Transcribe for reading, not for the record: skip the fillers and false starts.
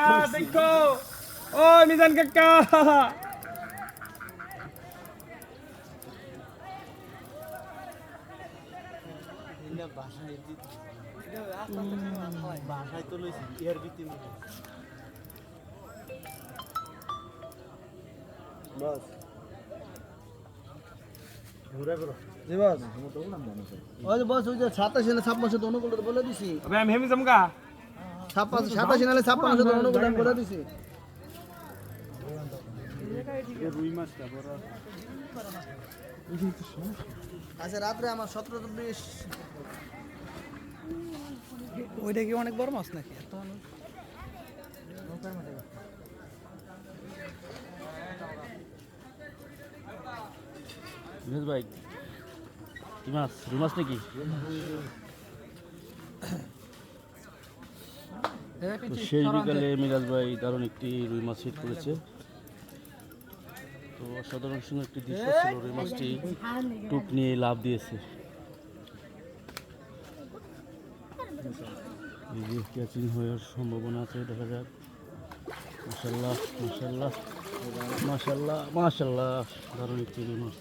কাকা দেখো ও মিজান কাকা বাসায় তো লইছি এর ভিতরে বস ঘুরে ঘুরে জি বস ওই যে বস ওই যে 27 না 56 অনুকূল বলে দিছি আবে আমি হেমি জমগা 27 নালে 56 অনুকূল বলে দিছি রুই মাছটা বড় আচ্ছা রাতে আমার 17 তো 20 ওইটা কি অনেক বড় মাছ নাকি এত মানুষ মিরাজ ভাই কি মাছ রুই মাছ নাকি তো শেষ বিকালে মিরাজ ভাই দারুণ একটি রুই মাছ হিট করেছে তো অসাধারণ সুন্দর একটি দৃশ্য ছিল রুই মাছটি টুক নিয়ে লাভ দিয়েছে এই যে ক্যাচিং হওয়ার সম্ভাবনা আছে দেখা যাক মাশাল্লাহ মাশাল্লাহ মাশাল্লাহ মাশাল্লাহ দারুণ একটি রুই মাছ